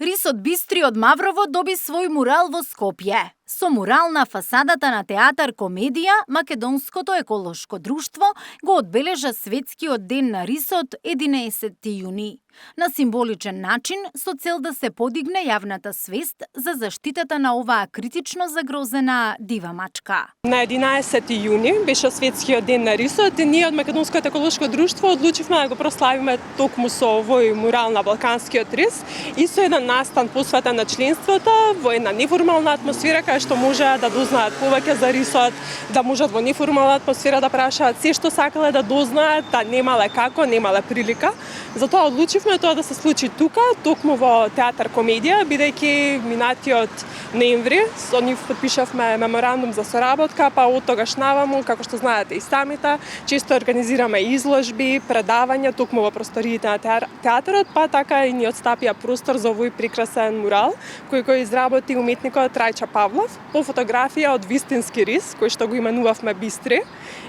Рисот Бистри од Маврово доби свој мурал во Скопје. Со мурал на фасадата на театар Комедија, Македонското еколошко друштво го одбележа светскиот ден на рисот 11 јуни. На символичен начин, со цел да се подигне јавната свест за заштитата на оваа критично загрозена дива мачка. На 11 јуни беше светскиот ден на рисот и ние од Македонското еколошко друштво одлучивме да го прославиме токму со овој мурал на Балканскиот рис и со еден настан посветен на членството во една неформална атмосфера кај што може да дознаат повеќе за рисот, да можат во неформална атмосфера да прашаат се што сакале да дознаат, да немале како, немале прилика. Затоа одлучивме тоа да се случи тука, токму во театар Комедија, бидејќи минатиот ноември со нив подпишавме меморандум за соработка, па од тогаш наваму, како што знаете и самите, често организираме изложби, предавања токму во просториите на театарот, па така и ни отстапија простор за овој прекрасен мурал кој го изработи уметникот Трајча Павлов по фотографија од вистински рис, кој што го именувавме Бистри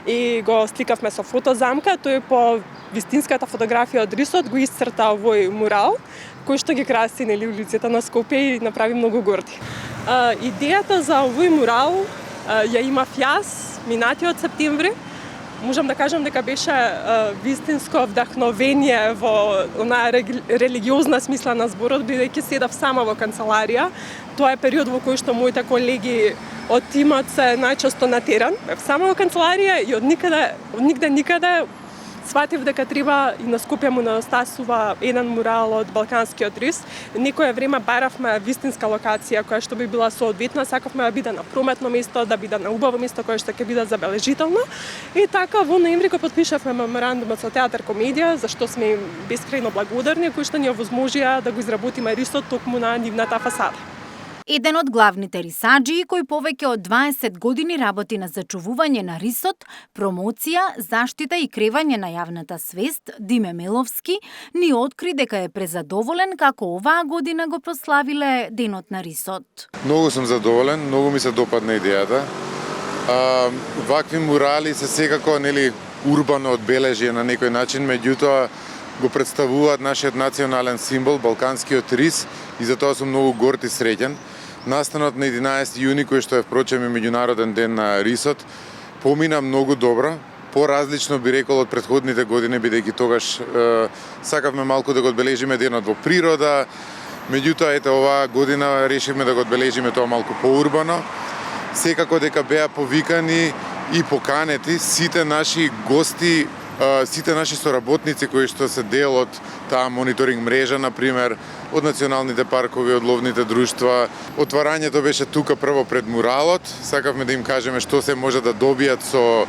и го сликавме со фотозамка, тој по вистинската фотографија од рисот го исцрта овој мурал, кој што ги краси улиците на Скопје и направи многу горди. Идејата за овој мурал ја имав јас минатиот септември. Можам да кажам дека беше вистинско вдахновение во онаа религиозна смисла на зборот, бидејќи седав сама во канцеларија. Тоа е период во кој што моите колеги од тимот се најчесто на терен. Бев сама во канцеларија и од никаде сватив дека треба и на Скопје му недостасува еден мурал од Балканскиот рис. Некое време баравме вистинска локација која што би била соодветна, сакавме да биде на прометно место, да биде на убаво место кое што ќе биде забележително. И така во ноември го подпишавме меморандумот со театар Комедија, за што сме им бескрајно благодарни, кои што ни овозможија да го изработиме рисот токму на нивната фасада. Еден од главните рисаџи кој повеќе од 20 години работи на зачувување на рисот, промоција, заштита и кревање на јавната свест, Диме Меловски, ни откри дека е презадоволен како оваа година го прославиле Денот на рисот. Многу сум задоволен, многу ми се допадна идејата. Вакви мурали се секако урбано одбележие на некој начин, меѓутоа го представуваат нашиот национален символ, Балканскиот рис, и затоа сум многу горд и среќен. Настанот на 11 јуни, кој што е впрочем и меѓународен ден на рисот, помина многу добро, поразлично би рекол од претходните години, бидејќи тогаш сакавме малку да го одбележиме денот во природа, меѓутоа ете оваа година решивме да го одбележиме тоа малку поурбано. Секако дека беа повикани и поканети сите наши гости, сите наши соработници кои што се дел од таа мониторинг мрежа, например, од националните паркови, од ловните друштва. Отварањето беше тука прво пред муралот. Сакавме да им кажеме што се може да добијат со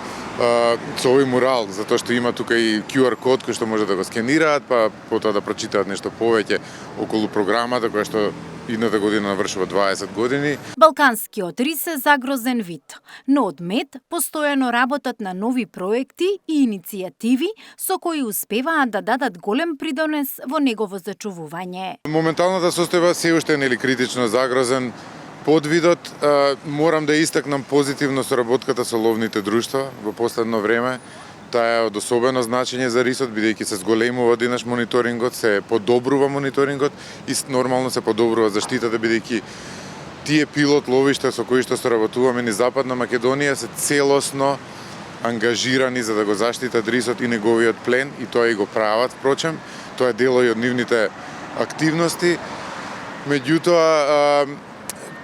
овој мурал, затоа што има тука и QR код кој што може да го скенираат, па потоа да прочитаат нешто повеќе околу програмата која што идната година навршува 20 години. Балканскиот рис е загрозен вид, но од МЕД постојано работат на нови проекти и иницијативи со кои успеваат да дадат голем придонес во негово зачувување. Моменталната состојба се уште е критично загрозен. Подвидот, морам да истакнам позитивно соработката со ловните друштва во последно време. Таа е од особено значење за рисот, бидејќи се зголемува денаш мониторингот, се подобрува мониторингот и нормално се подобрува заштитата, бидејќи тие пилот ловишта со кои што соработуваме низ Западна Македонија се целосно ангажирани за да го заштитат рисот и неговиот плен, и тоа и го прават, впрочем. Тоа е дел и од нивните активности. Меѓутоа,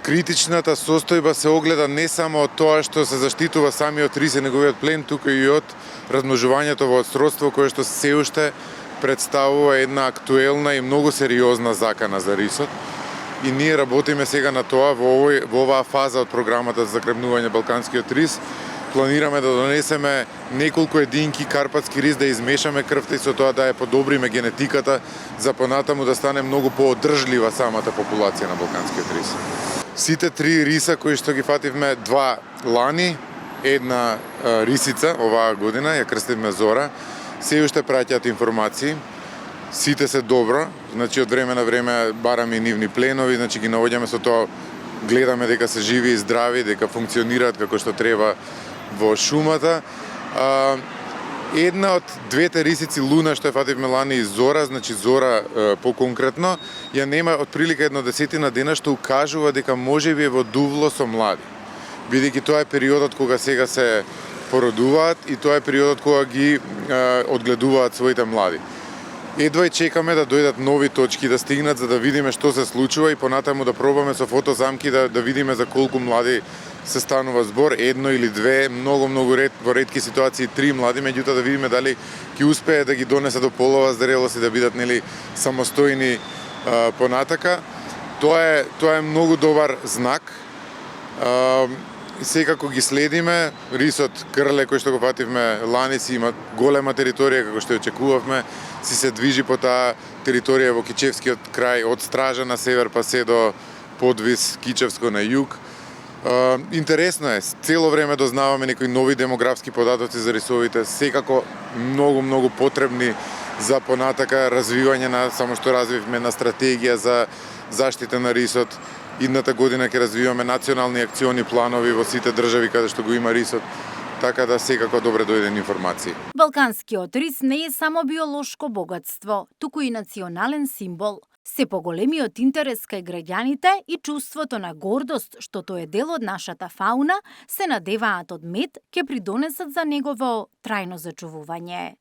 критичната состојба се огледа не само од тоа што се заштитува самиот рис и неговиот плен, тука и од размножувањето во одстродство кое што се уште представува една актуелна и многу сериозна закана за рисот. И ние работиме сега на тоа во оваа фаза од програмата за закрепнување Балканскиот рис. Планираме да донесеме неколку единки карпатски рис, да измешаме крвта и со тоа да ја подобриме генетиката за понатаму да стане многу поодржлива самата популација на Балканскиот рис. Сите три риса кои што ги фативме, два лани, една рисица оваа година, ја крстивме Зора, се уште праќаат информации. Сите се добро, значи од време на време бараме и нивни пленови, значи ги наоѓаме со тоа, гледаме дека се живи и здрави, дека функционираат како што треба во шумата. Една од двете рисици Луна што ја фативме лани и Зора, значи Зора поконкретно, ја нема отприлика 10 дена што укажува дека можеби е во дувло со млади. Бидејќи тоа е периодот кога сега се породуваат и тоа е периодот кога ги одгледуваат своите млади. Едва и чекаме да дојдат нови точки да стигнат за да видиме што се случува и понатаму да пробаме со фотозамки да видиме за колку млади се станува збор, едно или две, многу во ретки ситуации 3 млади, меѓутоа да видиме дали ќе успее да ги донесе до полова зрелост и да бидат самостојни понатака. Тоа е многу добар знак. Секако ги следиме, рисот Крле кој што го фативме лани си има голема територија како што очекувавме, си се движи по таа територија во Кичевскиот крај од Стража на север па се до Подвис Кичевско на југ. Интересно е, цело време дознаваме некои нови демографски податоци за рисовите, секако многу потребни за понатака развивање на само што развивме на стратегија за заштита на рисот. Идната година ќе развиваме национални акциони планови во сите држави каде што го има рисот, така да секако добре дојден информации. Балканскиот рис не е само биолошко богатство, туку и национален символ. Се поголемиот интерес кај граѓаните и чувството на гордост што тој е дел од нашата фауна се надеваат од мед ќе придонесат за негово трајно зачувување.